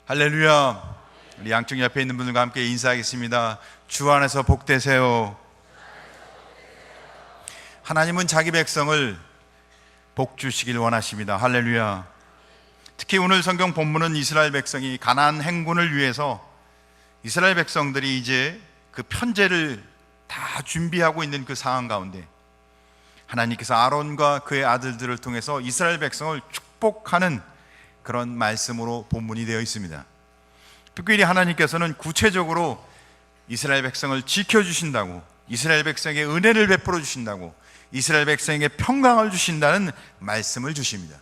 할렐루야. 우리 양쪽 옆에 있는 분들과 함께 인사하겠습니다. 주 안에서 복되세요. 하나님은 자기 백성을 복 주시길 원하십니다. 할렐루야. 특히 오늘 성경 본문은 이스라엘 백성이 가나안 행군을 위해서 이스라엘 백성들이 이제 그 편제를 다 준비하고 있는 그 상황 가운데 하나님께서 아론과 그의 아들들을 통해서 이스라엘 백성을 축복하는 그런 말씀으로 본문이 되어 있습니다. 특별히 하나님께서는 구체적으로 이스라엘 백성을 지켜주신다고, 이스라엘 백성에게 은혜를 베풀어 주신다고, 이스라엘 백성에게 평강을 주신다는 말씀을 주십니다.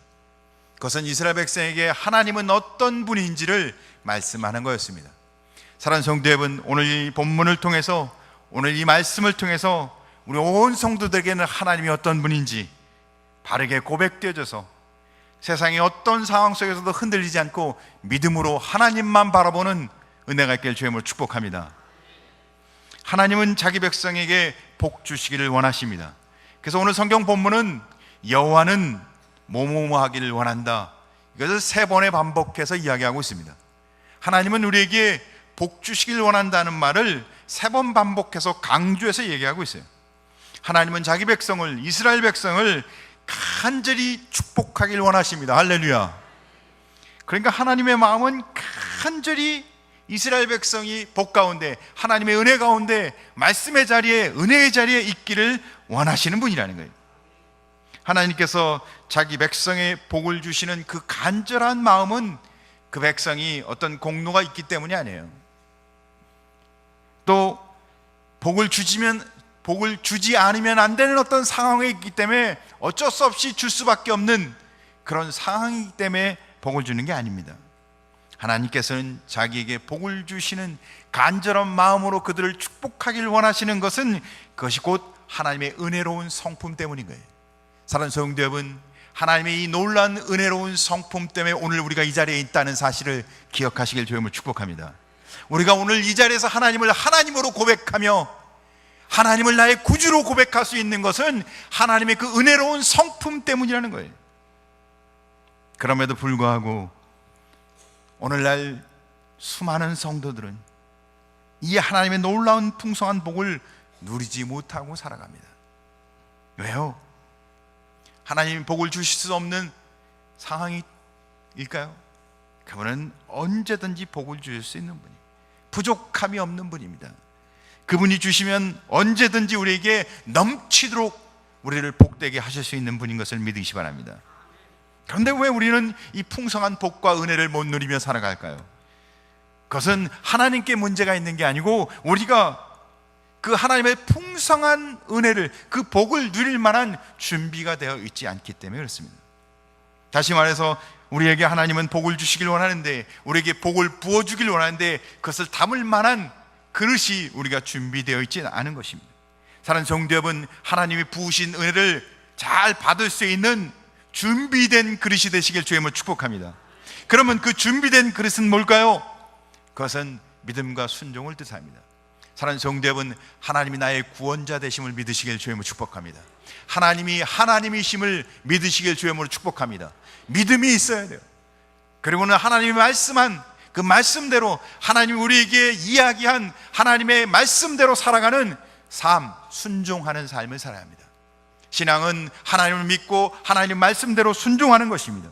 그것은 이스라엘 백성에게 하나님은 어떤 분인지를 말씀하는 거였습니다. 사랑하는 성도 여러분, 오늘 이 본문을 통해서, 오늘 이 말씀을 통해서 우리 온 성도들에게는 하나님이 어떤 분인지 바르게 고백되어져서 세상의 어떤 상황 속에서도 흔들리지 않고 믿음으로 하나님만 바라보는 은혜가 있길 주님으로 축복합니다. 하나님은 자기 백성에게 복 주시기를 원하십니다. 그래서 오늘 성경 본문은 여호와는 뭐뭐뭐 하기를 원한다, 이것을 3번에 반복해서 이야기하고 있습니다. 하나님은 우리에게 복 주시기를 원한다는 말을 3번 반복해서 강조해서 얘기하고 있어요. 하나님은 자기 백성을, 이스라엘 백성을 간절히 축복하길 원하십니다. 할렐루야. 그러니까 하나님의 마음은 간절히 이스라엘 백성이 복 가운데, 하나님의 은혜 가운데, 말씀의 자리에, 은혜의 자리에 있기를 원하시는 분이라는 거예요. 하나님께서 자기 백성의 복을 주시는 그 간절한 마음은 그 백성이 어떤 공로가 있기 때문이 아니에요. 또 복을 주지 않으면 안 되는 어떤 상황에 있기 때문에 어쩔 수 없이 줄 수밖에 없는 그런 상황이기 때문에 복을 주는 게 아닙니다. 하나님께서는 자기에게 복을 주시는 간절한 마음으로 그들을 축복하기를 원하시는 것은 그것이 곧 하나님의 은혜로운 성품 때문인 거예요. 사랑하는 성도 여러분, 하나님의 이 놀라운 은혜로운 성품 때문에 오늘 우리가 이 자리에 있다는 사실을 기억하시길 주님을 축복합니다. 우리가 오늘 이 자리에서 하나님을 하나님으로 고백하며 하나님을 나의 구주로 고백할 수 있는 것은 하나님의 그 은혜로운 성품 때문이라는 거예요. 그럼에도 불구하고 오늘날 수많은 성도들은 이 하나님의 놀라운 풍성한 복을 누리지 못하고 살아갑니다. 왜요? 하나님이 복을 주실 수 없는 상황일까요? 그분은 언제든지 복을 주실 수 있는 분이에요. 부족함이 없는 분입니다. 그분이 주시면 언제든지 우리에게 넘치도록 우리를 복되게 하실 수 있는 분인 것을 믿으시기 바랍니다. 그런데 왜 우리는 이 풍성한 복과 은혜를 못 누리며 살아갈까요? 그것은 하나님께 문제가 있는 게 아니고 우리가 그 하나님의 풍성한 은혜를, 그 복을 누릴 만한 준비가 되어 있지 않기 때문에 그렇습니다. 다시 말해서 우리에게 하나님은 복을 주시길 원하는데, 우리에게 복을 부어주길 원하는데 그것을 담을 만한 그릇이 우리가 준비되어 있지 않은 것입니다. 사랑하는 성도 여러분, 하나님이 부으신 은혜를 잘 받을 수 있는 준비된 그릇이 되시길 주님을 축복합니다. 그러면 그 준비된 그릇은 뭘까요? 그것은 믿음과 순종을 뜻합니다. 사랑하는 성도 여러분, 하나님이 나의 구원자 되심을 믿으시길 주님을 축복합니다. 하나님이 하나님이심을 믿으시길 주님으로 축복합니다. 믿음이 있어야 돼요. 그리고는 하나님이 말씀한 그 말씀대로, 하나님이 우리에게 이야기한 하나님의 말씀대로 살아가는 삶, 순종하는 삶을 살아야 합니다. 신앙은 하나님을 믿고 하나님 말씀대로 순종하는 것입니다.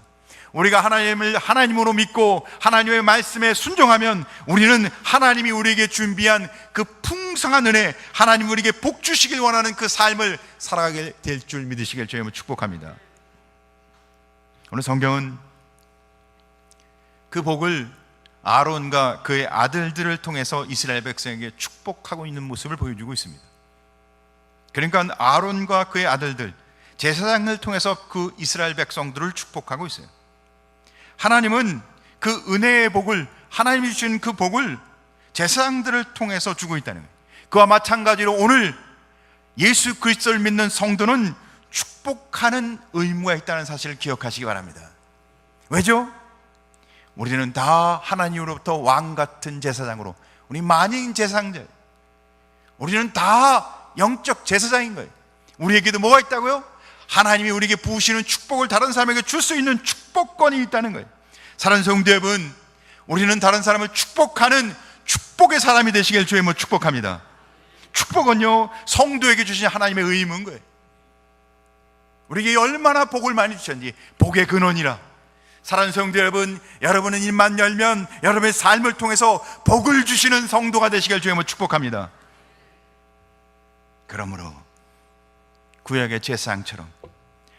우리가 하나님을 하나님으로 믿고 하나님의 말씀에 순종하면 우리는 하나님이 우리에게 준비한 그 풍성한 은혜, 하나님 우리에게 복 주시길 원하는 그 삶을 살아가게 될 줄 믿으시길 주님을 축복합니다. 오늘 성경은 그 복을 아론과 그의 아들들을 통해서 이스라엘 백성에게 축복하고 있는 모습을 보여주고 있습니다. 그러니까 아론과 그의 아들들, 제사장을 통해서 그 이스라엘 백성들을 축복하고 있어요. 하나님은 그 은혜의 복을, 하나님이 주신 그 복을 제사장들을 통해서 주고 있다는 거예요. 그와 마찬가지로 오늘 예수 그리스도를 믿는 성도는 축복하는 의무가 있다는 사실을 기억하시기 바랍니다. 왜죠? 우리는 다 하나님으로부터 왕같은 제사장으로, 우리 만인 제사장들, 우리는 다 영적 제사장인 거예요. 우리에게도 뭐가 있다고요? 하나님이 우리에게 부으시는 축복을 다른 사람에게 줄 수 있는 축복권이 있다는 거예요. 사랑하는 성도 여러분, 우리는 다른 사람을 축복하는 축복의 사람이 되시길 주의 이름으로 축복합니다. 축복은요, 성도에게 주신 하나님의 의무인 거예요. 우리에게 얼마나 복을 많이 주셨는지, 복의 근원이라. 사랑하는 성도 여러분, 여러분은 입만 열면 여러분의 삶을 통해서 복을 주시는 성도가 되시길 주의 이름으로 축복합니다. 그러므로 구약의 제사장처럼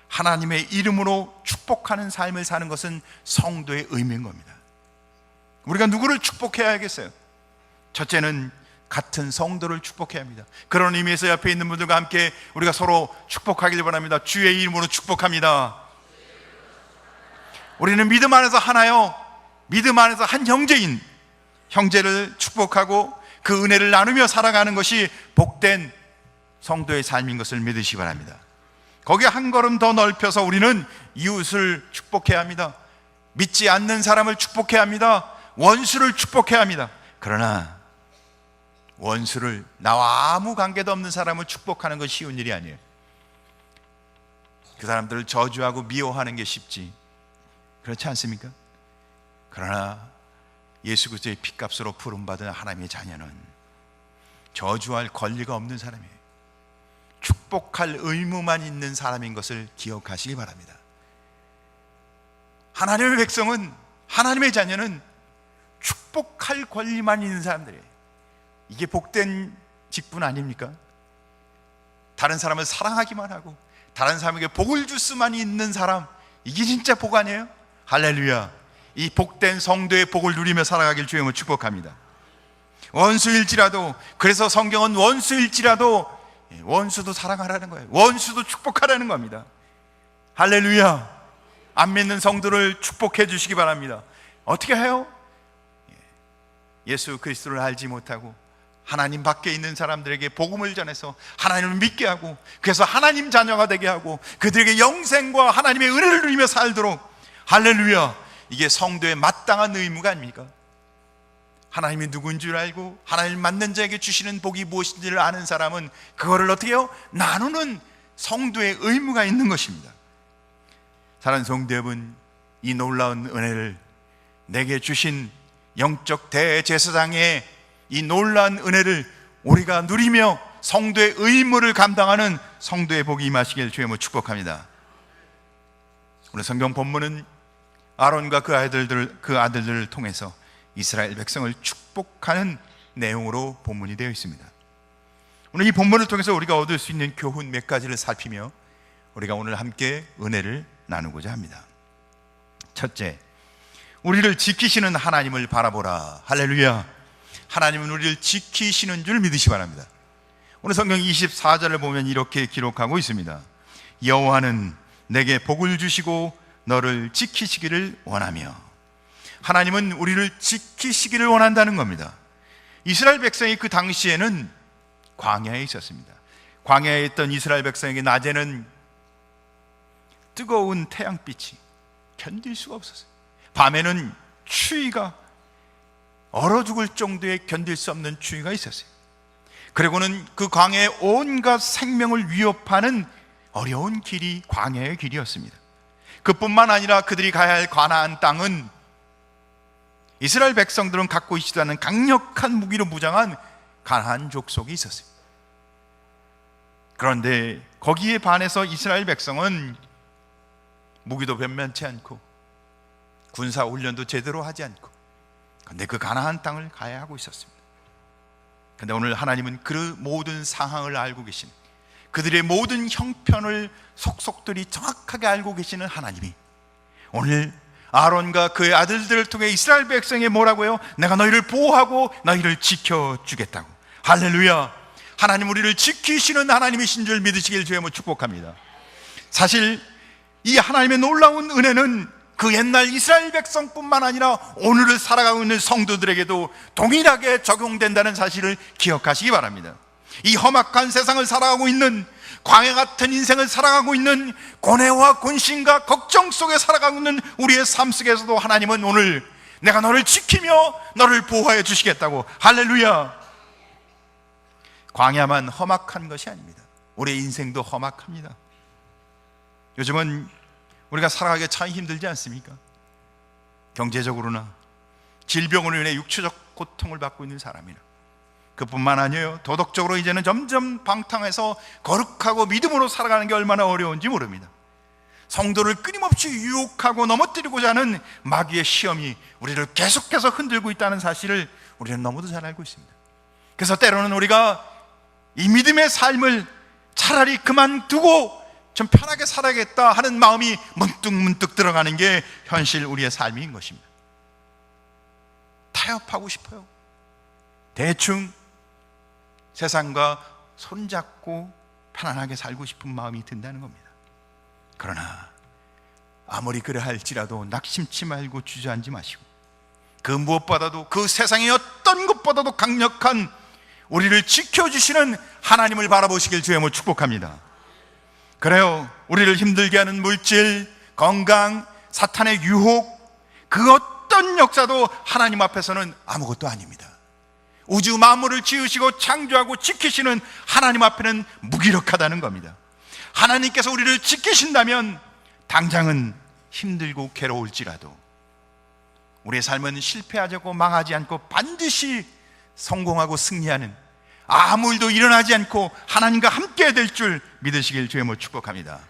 하나님의 이름으로 축복하는 삶을 사는 것은 성도의 의무인 겁니다. 우리가 누구를 축복해야 하겠어요? 첫째는 같은 성도를 축복해야 합니다. 그런 의미에서 옆에 있는 분들과 함께 우리가 서로 축복하길 바랍니다. 주의 이름으로 축복합니다. 우리는 믿음 안에서 하나요, 믿음 안에서 한 형제인 형제를 축복하고 그 은혜를 나누며 살아가는 것이 복된 성도의 삶인 것을 믿으시기 바랍니다. 거기에 한 걸음 더 넓혀서 우리는 이웃을 축복해야 합니다. 믿지 않는 사람을 축복해야 합니다. 원수를 축복해야 합니다. 그러나 원수를, 나와 아무 관계도 없는 사람을 축복하는 건 쉬운 일이 아니에요. 그 사람들을 저주하고 미워하는 게 쉽지, 그렇지 않습니까? 그러나 예수 그리스도의 피값으로 부름받은 하나님의 자녀는 저주할 권리가 없는 사람이에요. 축복할 의무만 있는 사람인 것을 기억하시기 바랍니다. 하나님의 백성은, 하나님의 자녀는 축복할 권리만 있는 사람들이에요. 이게 복된 직분 아닙니까? 다른 사람을 사랑하기만 하고 다른 사람에게 복을 줄 수만 있는 사람, 이게 진짜 복 아니에요? 할렐루야. 이 복된 성도의 복을 누리며 살아가길 주의 이름으로 축복합니다. 원수일지라도, 그래서 성경은 원수일지라도 원수도 사랑하라는 거예요. 원수도 축복하라는 겁니다. 할렐루야. 안 믿는 성도를 축복해 주시기 바랍니다. 어떻게 해요? 예수 그리스도를 알지 못하고 하나님 밖에 있는 사람들에게 복음을 전해서 하나님을 믿게 하고, 그래서 하나님 자녀가 되게 하고 그들에게 영생과 하나님의 은혜를 누리며 살도록, 할렐루야, 이게 성도의 마땅한 의무가 아닙니까? 하나님이 누구인 줄 알고 하나님 맞는 자에게 주시는 복이 무엇인지를 아는 사람은 그거를 어떻게 해요? 나누는 성도의 의무가 있는 것입니다. 사랑하는 성도 여러분, 이 놀라운 은혜를 내게 주신 영적 대제사장의 이 놀라운 은혜를 우리가 누리며 성도의 의무를 감당하는 성도의 복이 임하시길 주의 이름으로 축복합니다. 오늘 성경 본문은 아론과 그 아들들을 통해서 이스라엘 백성을 축복하는 내용으로 본문이 되어 있습니다. 오늘 이 본문을 통해서 우리가 얻을 수 있는 교훈 몇 가지를 살피며 우리가 오늘 함께 은혜를 나누고자 합니다. 첫째, 우리를 지키시는 하나님을 바라보라. 할렐루야. 하나님은 우리를 지키시는 줄 믿으시기 바랍니다. 오늘 성경 24절을 보면 이렇게 기록하고 있습니다. 여호와는 내게 복을 주시고 너를 지키시기를 원하며. 하나님은 우리를 지키시기를 원한다는 겁니다. 이스라엘 백성이 그 당시에는 광야에 있었습니다. 광야에 있던 이스라엘 백성에게 낮에는 뜨거운 태양빛이 견딜 수가 없었어요. 밤에는 추위가, 얼어 죽을 정도의 견딜 수 없는 추위가 있었어요. 그리고는 그 광야의 온갖 생명을 위협하는 어려운 길이 광야의 길이었습니다. 그뿐만 아니라 그들이 가야 할 가나안 땅은 이스라엘 백성들은 갖고 있지도 않은 강력한 무기로 무장한 가나안 족속이 있었어요. 그런데 거기에 반해서 이스라엘 백성은 무기도 변변치 않고 군사 훈련도 제대로 하지 않고, 그런데 그 가나안 땅을 가야 하고 있었습니다. 그런데 오늘 하나님은 그 모든 상황을 알고 계신, 그들의 모든 형편을 속속들이 정확하게 알고 계시는 하나님이 오늘 아론과 그의 아들들을 통해 이스라엘 백성에 뭐라고요? 내가 너희를 보호하고 너희를 지켜주겠다고. 할렐루야. 하나님 우리를 지키시는 하나님이신 줄 믿으시길 주의 이름으로 축복합니다. 사실 이 하나님의 놀라운 은혜는 그 옛날 이스라엘 백성뿐만 아니라 오늘을 살아가고 있는 성도들에게도 동일하게 적용된다는 사실을 기억하시기 바랍니다. 이 험악한 세상을 살아가고 있는, 광야 같은 인생을 살아가고 있는, 고뇌와 근심과 걱정 속에 살아가고 있는 우리의 삶 속에서도 하나님은 오늘 내가 너를 지키며 너를 보호해 주시겠다고. 할렐루야. 광야만 험악한 것이 아닙니다. 우리의 인생도 험악합니다. 요즘은 우리가 살아가기 참 힘들지 않습니까? 경제적으로나 질병으로 인해 육체적 고통을 받고 있는 사람이나, 그뿐만 아니에요. 도덕적으로 이제는 점점 방탕해서 거룩하고 믿음으로 살아가는 게 얼마나 어려운지 모릅니다. 성도를 끊임없이 유혹하고 넘어뜨리고자 하는 마귀의 시험이 우리를 계속해서 흔들고 있다는 사실을 우리는 너무도 잘 알고 있습니다. 그래서 때로는 우리가 이 믿음의 삶을 차라리 그만두고 좀 편하게 살아야겠다 하는 마음이 문득문득 들어가는 게 현실 우리의 삶인 것입니다. 타협하고 싶어요. 대충 세상과 손잡고 편안하게 살고 싶은 마음이 든다는 겁니다. 그러나 아무리 그래 할지라도 낙심치 말고 주저앉지 마시고, 그 무엇보다도 그 세상의 어떤 것보다도 강력한 우리를 지켜주시는 하나님을 바라보시길 주의 이름으로 축복합니다. 그래요, 우리를 힘들게 하는 물질, 건강, 사탄의 유혹, 그 어떤 역사도 하나님 앞에서는 아무것도 아닙니다. 우주 만물을 지으시고 창조하고 지키시는 하나님 앞에는 무기력하다는 겁니다. 하나님께서 우리를 지키신다면 당장은 힘들고 괴로울지라도 우리의 삶은 실패하지 않고 망하지 않고 반드시 성공하고 승리하는, 아무 일도 일어나지 않고 하나님과 함께 될 줄 믿으시길 주의 이름으로 축복합니다.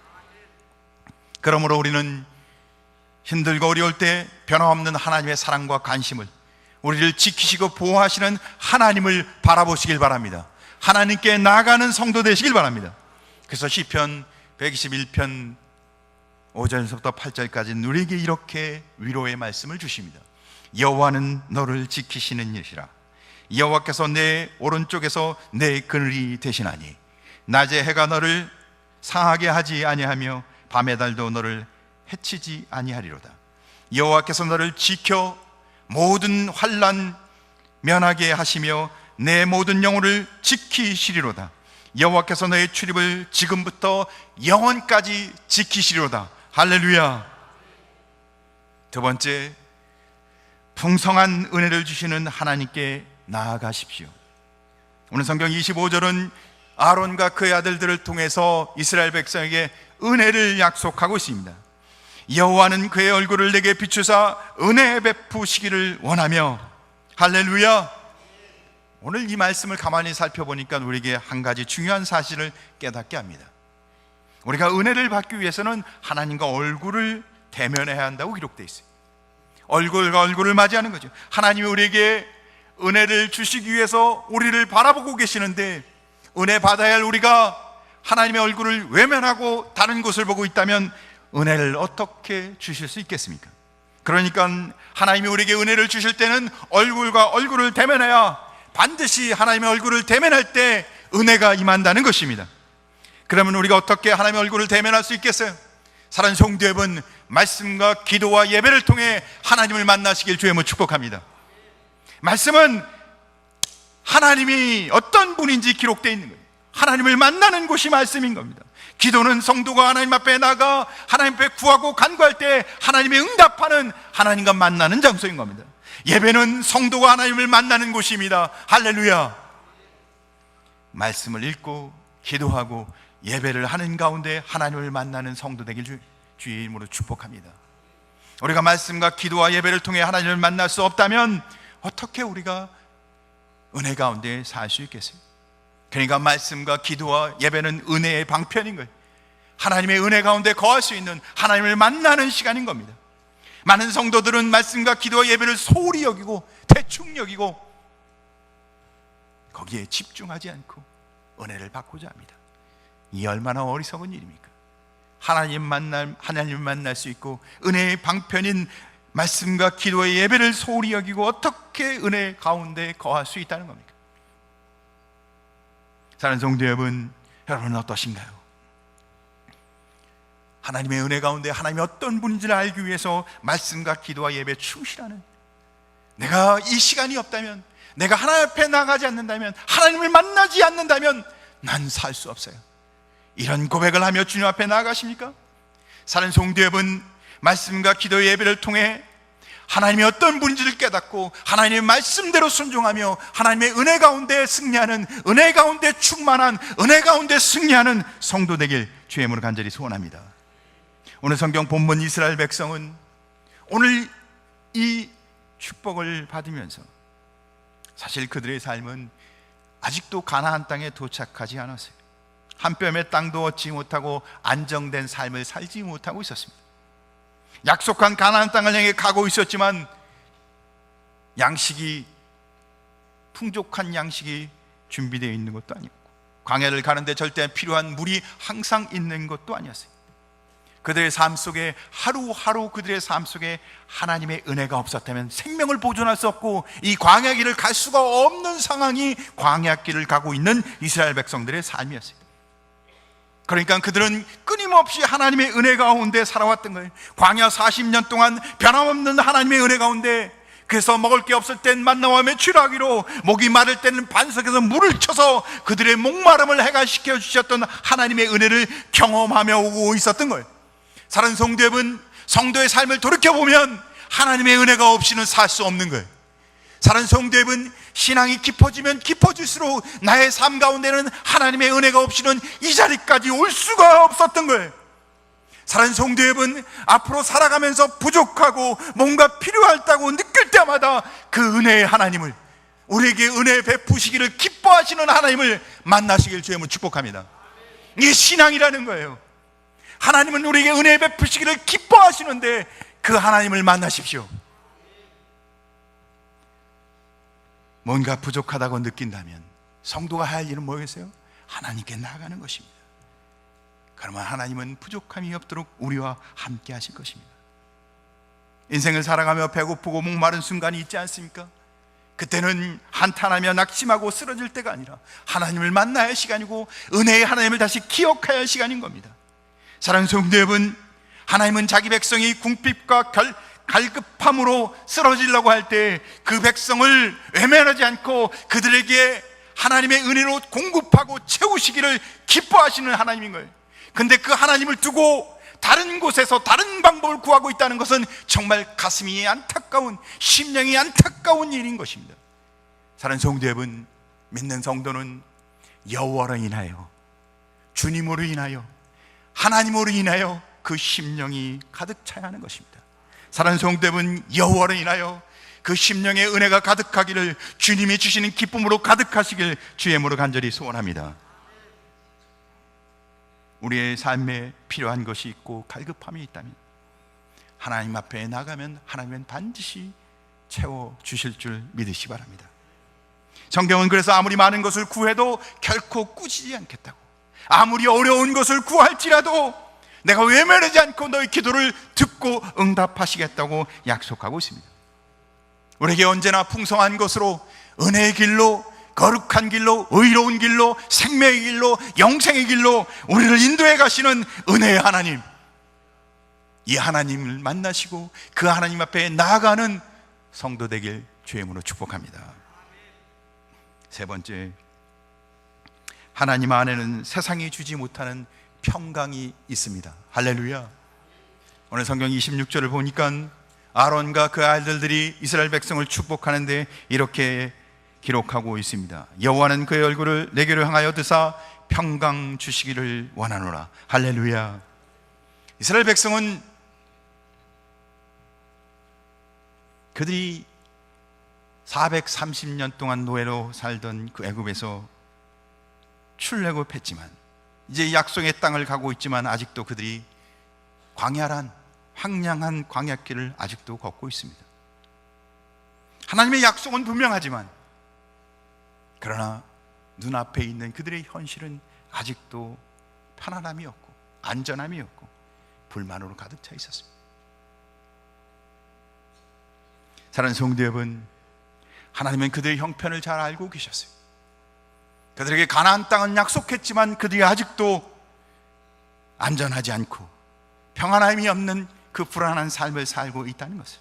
그러므로 우리는 힘들고 어려울 때 변함없는 하나님의 사랑과 관심을, 우리를 지키시고 보호하시는 하나님을 바라보시길 바랍니다. 하나님께 나아가는 성도 되시길 바랍니다. 그래서 시편 121편 5절에서부터 8절까지 우리에게 이렇게 위로의 말씀을 주십니다. 여호와는 너를 지키시는 이시라. 여호와께서 내 오른쪽에서 내 그늘이 되시나니 낮에 해가 너를 상하게 하지 아니하며 밤의 달도 너를 해치지 아니하리로다. 여호와께서 너를 지켜 모든 환난 면하게 하시며 내 모든 영혼을 지키시리로다. 여호와께서 너의 출입을 지금부터 영원까지 지키시리로다. 할렐루야. 두 번째, 풍성한 은혜를 주시는 하나님께 나아가십시오. 오늘 성경 25절은 아론과 그의 아들들을 통해서 이스라엘 백성에게 은혜를 약속하고 있습니다. 여호와는 그의 얼굴을 내게 비추사 은혜 베푸시기를 원하며, 할렐루야. 오늘 이 말씀을 가만히 살펴보니까 우리에게 한 가지 중요한 사실을 깨닫게 합니다. 우리가 은혜를 받기 위해서는 하나님과 얼굴을 대면해야 한다고 기록되어 있어요. 얼굴과 얼굴을 맞이하는 거죠. 하나님이 우리에게 은혜를 주시기 위해서 우리를 바라보고 계시는데, 은혜 받아야 할 우리가 하나님의 얼굴을 외면하고 다른 곳을 보고 있다면 은혜를 어떻게 주실 수 있겠습니까? 그러니까 하나님이 우리에게 은혜를 주실 때는 얼굴과 얼굴을 대면해야, 반드시 하나님의 얼굴을 대면할 때 은혜가 임한다는 것입니다. 그러면 우리가 어떻게 하나님의 얼굴을 대면할 수 있겠어요? 사랑하는 성도 여러분, 말씀과 기도와 예배를 통해 하나님을 만나시길 주의 이름으로 축복합니다. 말씀은 하나님이 어떤 분인지 기록되어 있는 거예요. 하나님을 만나는 곳이 말씀인 겁니다. 기도는 성도가 하나님 앞에 나가 하나님 앞에 구하고 간구할 때 하나님의 응답하는, 하나님과 만나는 장소인 겁니다. 예배는 성도가 하나님을 만나는 곳입니다. 할렐루야. 말씀을 읽고 기도하고 예배를 하는 가운데 하나님을 만나는 성도 되길 주의 이름으로 축복합니다. 우리가 말씀과 기도와 예배를 통해 하나님을 만날 수 없다면 어떻게 우리가 은혜 가운데 살 수 있겠어요? 그러니까 말씀과 기도와 예배는 은혜의 방편인 거예요. 하나님의 은혜 가운데 거할 수 있는, 하나님을 만나는 시간인 겁니다. 많은 성도들은 말씀과 기도와 예배를 소홀히 여기고 대충 여기고 거기에 집중하지 않고 은혜를 받고자 합니다. 이 얼마나 어리석은 일입니까? 하나님을 만날 수 있고 은혜의 방편인 말씀과 기도의 예배를 소홀히 여기고 어떻게 은혜 가운데 거할 수 있다는 겁니까? 사랑하는 성도 여러분, 여러분은 어떠신가요? 하나님의 은혜 가운데 하나님이 어떤 분인지를 알기 위해서 말씀과 기도와 예배에 충실하는, 내가 이 시간이 없다면, 내가 하나님 앞에 나가지 않는다면, 하나님을 만나지 않는다면 난 살 수 없어요. 이런 고백을 하며 주님 앞에 나아가십니까? 사랑하는 성도 여러분, 말씀과 기도의 예배를 통해 하나님이 어떤 분인지를 깨닫고 하나님의 말씀대로 순종하며 하나님의 은혜 가운데 승리하는, 은혜 가운데 충만한, 은혜 가운데 승리하는 성도 되길 주의 이름으로 간절히 소원합니다. 오늘 성경 본문 이스라엘 백성은 오늘 이 축복을 받으면서 사실 그들의 삶은 아직도 가나안 땅에 도착하지 않았어요. 한 뼘의 땅도 얻지 못하고 안정된 삶을 살지 못하고 있었습니다. 약속한 가나안 땅을 향해 가고 있었지만 풍족한 양식이 준비되어 있는 것도 아니었고, 광야를 가는데 절대 필요한 물이 항상 있는 것도 아니었어요. 그들의 삶 속에 하루하루 그들의 삶 속에 하나님의 은혜가 없었다면 생명을 보존할 수 없고 이 광야길을 갈 수가 없는 상황이 광야길을 가고 있는 이스라엘 백성들의 삶이었어요. 그러니까 그들은 끊임없이 하나님의 은혜 가운데 살아왔던 거예요. 광야 40년 동안 변함없는 하나님의 은혜 가운데, 그래서 먹을 게 없을 땐 만나와 메추라기로, 목이 마를 때는 반석에서 물을 쳐서 그들의 목마름을 해결시켜 주셨던 하나님의 은혜를 경험하며 오고 있었던 거예요. 사랑하는 성도 여러분, 성도의 삶을 돌이켜보면 하나님의 은혜가 없이는 살 수 없는 거예요. 사랑하는 성도 여러분, 신앙이 깊어지면 깊어질수록 나의 삶 가운데는 하나님의 은혜가 없이는 이 자리까지 올 수가 없었던 거예요. 사랑하는 성도 여러분, 앞으로 살아가면서 부족하고 뭔가 필요하다고 느낄 때마다 그 은혜의 하나님을, 우리에게 은혜 베푸시기를 기뻐하시는 하나님을 만나시길 주님은 축복합니다. 이게 신앙이라는 거예요. 하나님은 우리에게 은혜 베푸시기를 기뻐하시는데 그 하나님을 만나십시오. 뭔가 부족하다고 느낀다면 성도가 할 일은 뭐겠어요? 하나님께 나아가는 것입니다. 그러면 하나님은 부족함이 없도록 우리와 함께 하실 것입니다. 인생을 살아가며 배고프고 목마른 순간이 있지 않습니까? 그때는 한탄하며 낙심하고 쓰러질 때가 아니라 하나님을 만나야 할 시간이고 은혜의 하나님을 다시 기억해야 할 시간인 겁니다. 사랑하는 성도 여러분, 하나님은 자기 백성이 궁핍과 갈급함으로 쓰러지려고 할 때 그 백성을 외면하지 않고 그들에게 하나님의 은혜로 공급하고 채우시기를 기뻐하시는 하나님인 거예요. 근데 그 하나님을 두고 다른 곳에서 다른 방법을 구하고 있다는 것은 정말 가슴이 안타까운, 심령이 안타까운 일인 것입니다. 사랑하는 성도 여러분, 믿는 성도는 여호와로 인하여, 주님으로 인하여, 하나님으로 인하여 그 심령이 가득 차야 하는 것입니다. 사랑하는 성도 여러분, 여호와로 인하여 그 심령의 은혜가 가득하기를, 주님이 주시는 기쁨으로 가득하시길 주의 이름으로 간절히 소원합니다. 우리의 삶에 필요한 것이 있고 갈급함이 있다면 하나님 앞에 나가면 하나님은 반드시 채워주실 줄 믿으시기 바랍니다. 성경은 그래서 아무리 많은 것을 구해도 결코 꾸짖지 않겠다고, 아무리 어려운 것을 구할지라도 내가 외면하지 않고 너희 기도를 듣고 응답하시겠다고 약속하고 있습니다. 우리에게 언제나 풍성한 것으로, 은혜의 길로, 거룩한 길로, 의로운 길로, 생명의 길로, 영생의 길로 우리를 인도해 가시는 은혜의 하나님, 이 하나님을 만나시고 그 하나님 앞에 나아가는 성도 되길 주의 이름으로 축복합니다. 세 번째, 하나님 안에는 세상이 주지 못하는 평강이 있습니다. 할렐루야. 오늘 성경 26절을 보니까 아론과 그 아들들이 이스라엘 백성을 축복하는데 이렇게 기록하고 있습니다. 여호와는 그의 얼굴을 내게로 향하여 드사 평강 주시기를 원하노라. 할렐루야. 이스라엘 백성은 그들이 430년 동안 노예로 살던 그 애굽에서 출애굽했지만 이제 약속의 땅을 가고 있지만 아직도 그들이 광야란 황량한 광야길을 아직도 걷고 있습니다. 하나님의 약속은 분명하지만 그러나 눈앞에 있는 그들의 현실은 아직도 편안함이 없고 안전함이 없고 불만으로 가득 차 있었습니다. 사랑하는 성도 여러분, 하나님은 그들의 형편을 잘 알고 계셨어요. 그들에게 가나안 땅은 약속했지만 그들이 아직도 안전하지 않고 평안함이 없는 그 불안한 삶을 살고 있다는 것을.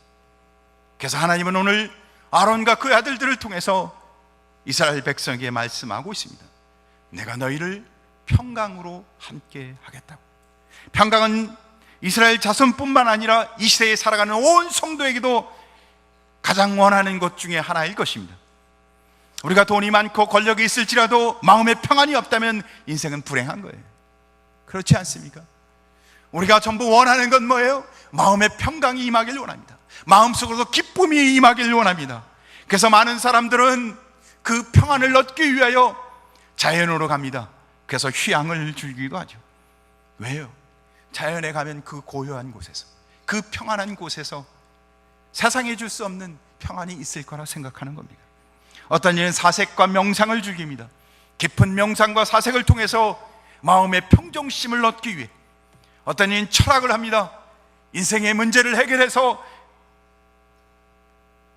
그래서 하나님은 오늘 아론과 그 아들들을 통해서 이스라엘 백성에게 말씀하고 있습니다. 내가 너희를 평강으로 함께 하겠다고. 평강은 이스라엘 자손뿐만 아니라 이 시대에 살아가는 온 성도에게도 가장 원하는 것 중에 하나일 것입니다. 우리가 돈이 많고 권력이 있을지라도 마음에 평안이 없다면 인생은 불행한 거예요. 그렇지 않습니까? 우리가 전부 원하는 건 뭐예요? 마음의 평강이 임하길 원합니다. 마음속으로도 기쁨이 임하길 원합니다. 그래서 많은 사람들은 그 평안을 얻기 위하여 자연으로 갑니다. 그래서 휴양을 즐기기도 하죠. 왜요? 자연에 가면 그 고요한 곳에서, 그 평안한 곳에서 세상에 줄 수 없는 평안이 있을 거라 생각하는 겁니다. 어떤 이는 사색과 명상을 즐깁니다. 깊은 명상과 사색을 통해서 마음의 평정심을 얻기 위해 어떤 이는 철학을 합니다. 인생의 문제를 해결해서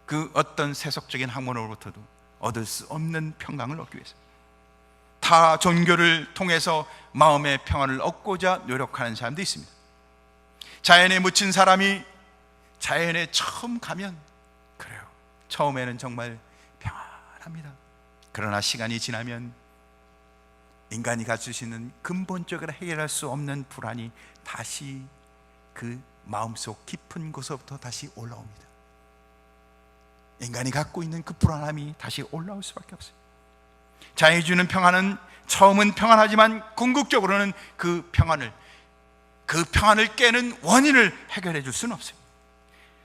그 어떤 세속적인 학문으로부터도 얻을 수 없는 평강을 얻기 위해서 타 종교를 통해서 마음의 평안을 얻고자 노력하는 사람도 있습니다. 자연에 묻힌 사람이 자연에 처음 가면 그래요, 처음에는 정말 평안합니다. 그러나 시간이 지나면 인간이 가질 수 있는 근본적으로 해결할 수 없는 불안이 다시 그 마음속 깊은 곳으로부터 다시 올라옵니다. 인간이 갖고 있는 그 불안함이 다시 올라올 수밖에 없어요. 자연이 주는 평안은 처음은 평안하지만 궁극적으로는 그 평안을 깨는 원인을 해결해 줄 수는 없어요.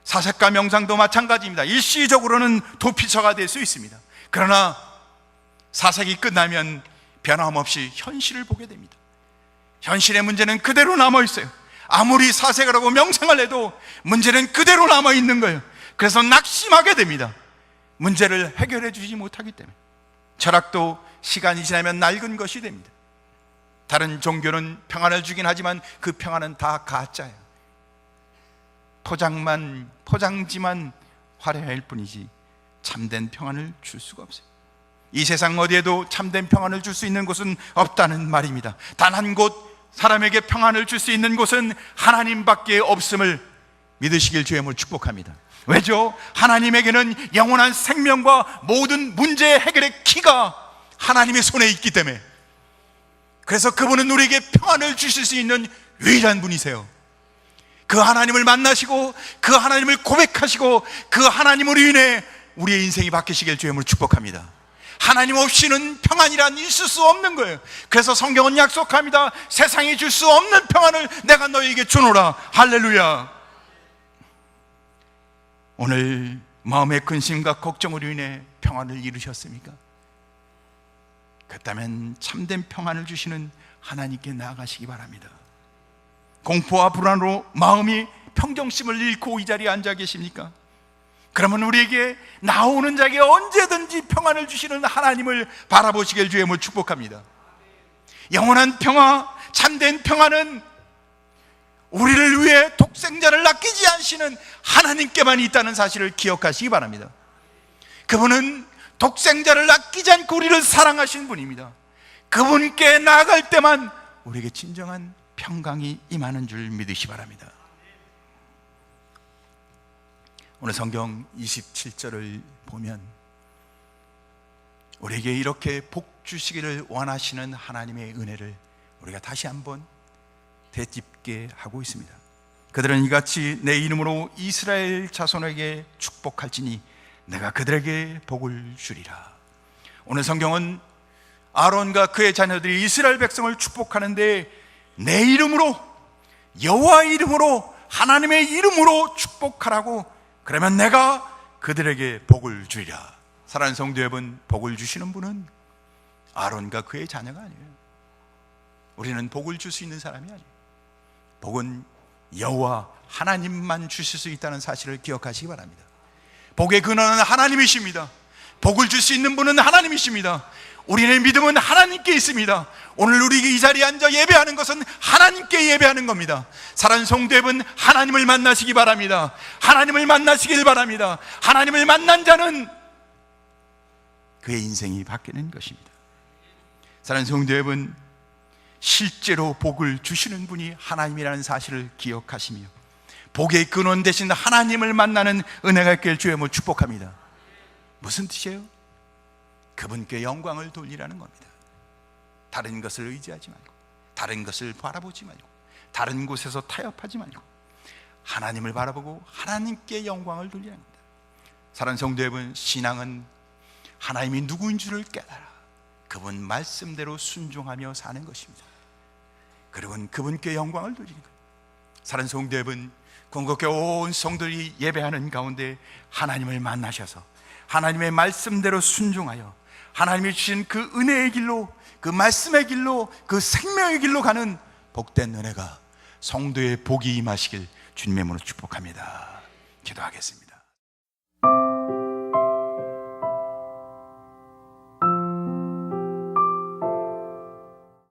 사색과 명상도 마찬가지입니다. 일시적으로는 도피처가 될 수 있습니다. 그러나 사색이 끝나면 변함없이 현실을 보게 됩니다. 현실의 문제는 그대로 남아있어요. 아무리 사색을 하고 명상을 해도 문제는 그대로 남아있는 거예요. 그래서 낙심하게 됩니다. 문제를 해결해 주지 못하기 때문에. 철학도 시간이 지나면 낡은 것이 됩니다. 다른 종교는 평안을 주긴 하지만 그 평안은 다 가짜예요. 포장지만 화려할 뿐이지 참된 평안을 줄 수가 없어요. 이 세상 어디에도 참된 평안을 줄 수 있는 곳은 없다는 말입니다. 단 한 곳 사람에게 평안을 줄 수 있는 곳은 하나님밖에 없음을 믿으시길 주님을 축복합니다. 왜죠? 하나님에게는 영원한 생명과 모든 문제 해결의 키가 하나님의 손에 있기 때문에. 그래서 그분은 우리에게 평안을 주실 수 있는 유일한 분이세요. 그 하나님을 만나시고 그 하나님을 고백하시고 그 하나님으로 인해 우리의 인생이 바뀌시길 주님을 축복합니다. 하나님 없이는 평안이란 있을 수 없는 거예요. 그래서 성경은 약속합니다. 세상이 줄 수 없는 평안을 내가 너희에게 주노라. 할렐루야. 오늘 마음의 근심과 걱정으로 인해 평안을 잃으셨습니까? 그렇다면 참된 평안을 주시는 하나님께 나아가시기 바랍니다. 공포와 불안으로 마음이 평정심을 잃고 이 자리에 앉아 계십니까? 그러면 우리에게 나오는 자에게 언제든지 평안을 주시는 하나님을 바라보시길 주님을 축복합니다. 영원한 평화, 참된 평안은 우리를 위해 독생자를 아끼지 않으시는 하나님께만 있다는 사실을 기억하시기 바랍니다. 그분은 독생자를 아끼지 않고 우리를 사랑하신 분입니다. 그분께 나아갈 때만 우리에게 진정한 평강이 임하는 줄 믿으시기 바랍니다. 오늘 성경 27절을 보면 우리에게 이렇게 복 주시기를 원하시는 하나님의 은혜를 우리가 다시 한번 되짚게 하고 있습니다. 그들은 이같이 내 이름으로 이스라엘 자손에게 축복할지니 내가 그들에게 복을 주리라. 오늘 성경은 아론과 그의 자녀들이 이스라엘 백성을 축복하는데 내 이름으로, 여호와의 이름으로, 하나님의 이름으로 축복하라고, 그러면 내가 그들에게 복을 주리라. 사랑하는 성도 여러분, 복을 주시는 분은 아론과 그의 자녀가 아니에요. 우리는 복을 줄 수 있는 사람이 아니에요. 복은 여호와 하나님만 주실 수 있다는 사실을 기억하시기 바랍니다. 복의 근원은 하나님이십니다. 복을 줄 수 있는 분은 하나님이십니다. 우리의 믿음은 하나님께 있습니다. 오늘 우리 이 자리에 앉아 예배하는 것은 하나님께 예배하는 겁니다. 사랑하는 성도 여러분, 하나님을 만나시기 바랍니다. 하나님을 만나시길 바랍니다. 하나님을 만난 자는 그의 인생이 바뀌는 것입니다. 사랑하는 성도 여러분, 실제로 복을 주시는 분이 하나님이라는 사실을 기억하시며 복의 근원 되신 하나님을 만나는 은혜가 있길 주님을 축복합니다. 무슨 뜻이에요? 그분께 영광을 돌리라는 겁니다. 다른 것을 의지하지 말고, 다른 것을 바라보지 말고, 다른 곳에서 타협하지 말고 하나님을 바라보고 하나님께 영광을 돌리라는 겁니다. 사랑하는 성도 여러분, 신앙은 하나님이 누구인 줄을 깨달아 그분 말씀대로 순종하며 사는 것입니다. 그리고 그분께 영광을 돌리는 거예요. 사랑하는 성도 여러분, 궁극교 온 성도들이 예배하는 가운데 하나님을 만나셔서 하나님의 말씀대로 순종하여 하나님이 주신 그 은혜의 길로, 그 말씀의 길로, 그 생명의 길로 가는 복된 은혜가 성도의 복이 임하시길 주님의 이름으로 축복합니다. 기도하겠습니다.